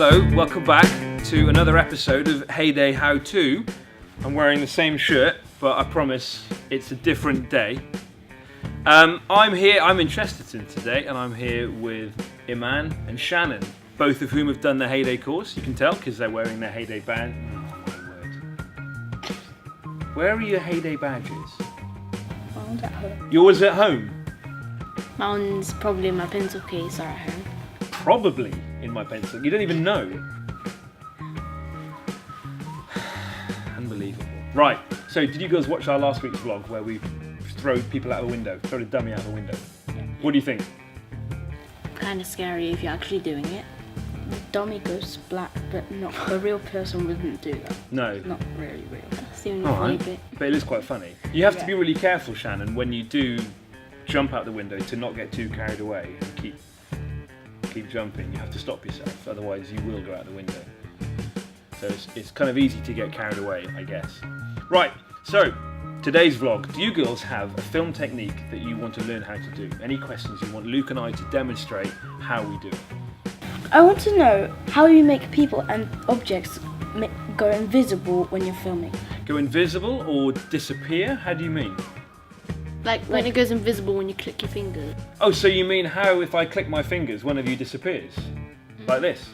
Hello, welcome back to another episode of Heyday How To. I'm wearing the same shirt, but I promise it's a different day. I'm in Chesterton today, and I'm here with Iman and Shannon, both of whom have done the Heyday course. You can tell because they're wearing their Heyday badge. Oh my word. Where are your Heyday badges? Mine's at home. Yours at home? Mine's probably in my pencil case or at home. Probably in my pencil. You don't even know. Unbelievable. Right, so did you girls watch our last week's vlog where we throw people out a window, throw a dummy out of a window? Yeah. What do you think? Kind of scary if you're actually doing it. The dummy goes black, but not the real person wouldn't do that. No. Not really real. That's the only All funny right. bit. But it is quite funny. You have to be really careful, Shannon, when you do jump out the window to not get too carried away and keep jumping. You have to stop yourself, otherwise you will go out the window. So it's kind of easy to get carried away, I guess. Right, so today's vlog. Do you girls have a film technique that you want to learn how to do? Any questions you want Luke and I to demonstrate how we do it? I want to know how you make people and objects go invisible when you're filming. Go invisible or disappear? How do you mean? Like when it goes invisible when you click your finger. Oh, so you mean how if I click my fingers, one of you disappears? Like this?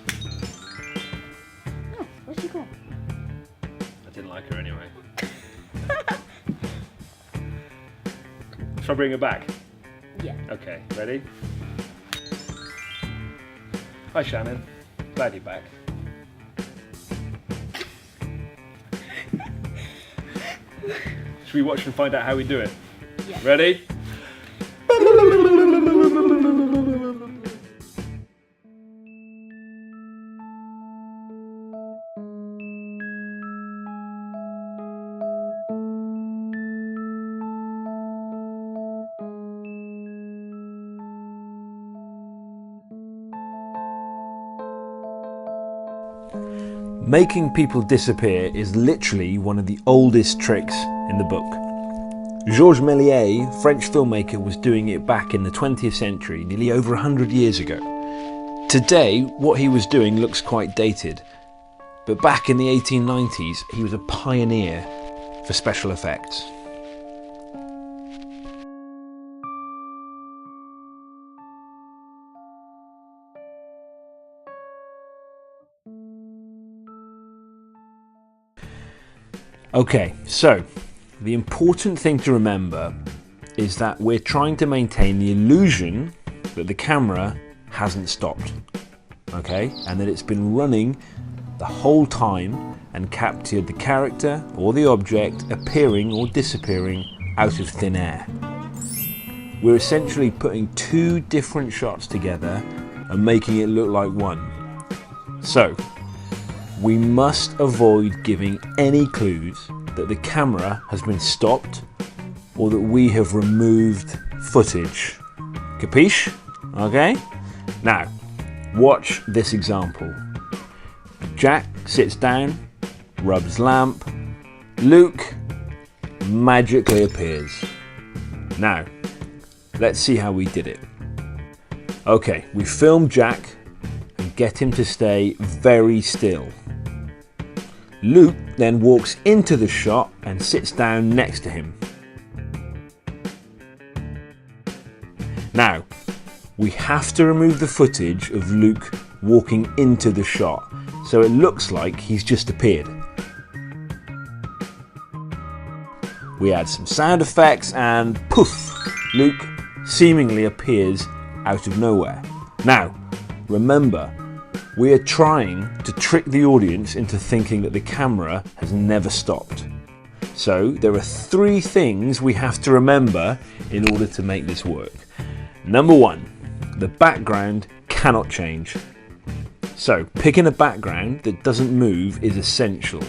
Oh, where's she gone? I didn't like her anyway. Shall I bring her back? Yeah. Okay, ready? Hi Shannon, glad you're back. Should we watch and find out how we do it? Yeah. Ready? Making people disappear is literally one of the oldest tricks in the book. Georges Méliès, French filmmaker, was doing it back in the 20th century, nearly over 100 years ago. Today, what he was doing looks quite dated, but back in the 1890s, he was a pioneer for special effects. Okay, so the important thing to remember is that we're trying to maintain the illusion that the camera hasn't stopped, okay, and that it's been running the whole time and captured the character or the object appearing or disappearing out of thin air. We're essentially putting two different shots together and making it look like one. So, we must avoid giving any clues that the camera has been stopped or that we have removed footage. Capiche? Okay? Now, watch this example. Jack sits down, rubs lamp, Luke magically appears. Now, let's see how we did it. Okay, we film Jack and get him to stay very still. Luke then walks into the shot and sits down next to him. Now, we have to remove the footage of Luke walking into the shot, so it looks like he's just appeared. We add some sound effects and poof, Luke seemingly appears out of nowhere. Now, remember, we are trying to trick the audience into thinking that the camera has never stopped. So there are three things we have to remember in order to make this work. Number one, the background cannot change. So picking a background that doesn't move is essential.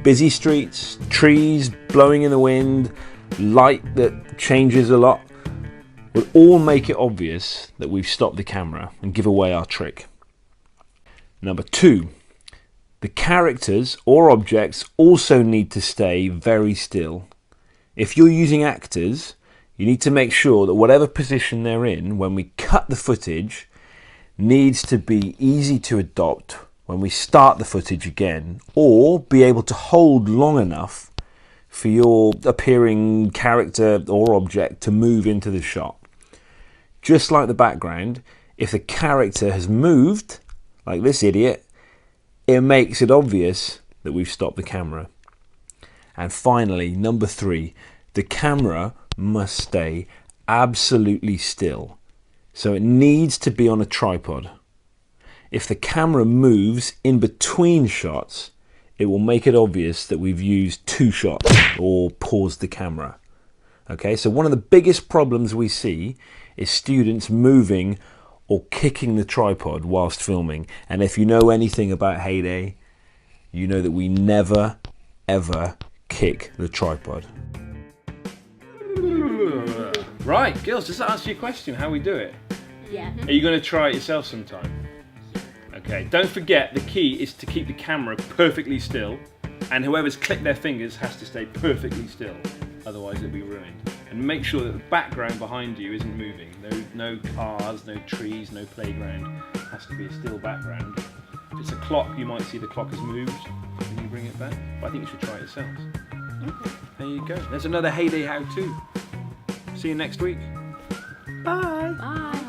Busy streets, trees blowing in the wind, light that changes a lot will all make it obvious that we've stopped the camera and give away our trick. Number two, the characters or objects also need to stay very still. If you're using actors, you need to make sure that whatever position they're in, when we cut the footage, needs to be easy to adopt when we start the footage again, or be able to hold long enough for your appearing character or object to move into the shot. Just like the background, if the character has moved, like this idiot, it makes it obvious that we've stopped the camera. And finally, number 3, the camera must stay absolutely still. So it needs to be on a tripod. If the camera moves in between shots, it will make it obvious that we've used 2 shots or paused the camera. Okay, so one of the biggest problems we see is students moving or kicking the tripod whilst filming. And if you know anything about Heyday, you know that we never, ever kick the tripod. Right, girls, does that answer your question, how we do it? Yeah. Are you going to try it yourself sometime? Okay, don't forget the key is to keep the camera perfectly still, and whoever's clicked their fingers has to stay perfectly still, otherwise it'll be ruined. And make sure that the background behind you isn't moving. No cars, no trees, no playground. It has to be a still background. If it's a clock, you might see the clock has moved when you bring it back, but I think you should try it yourselves. There you go. There's another Heyday how-to. See you next week. Bye. Bye.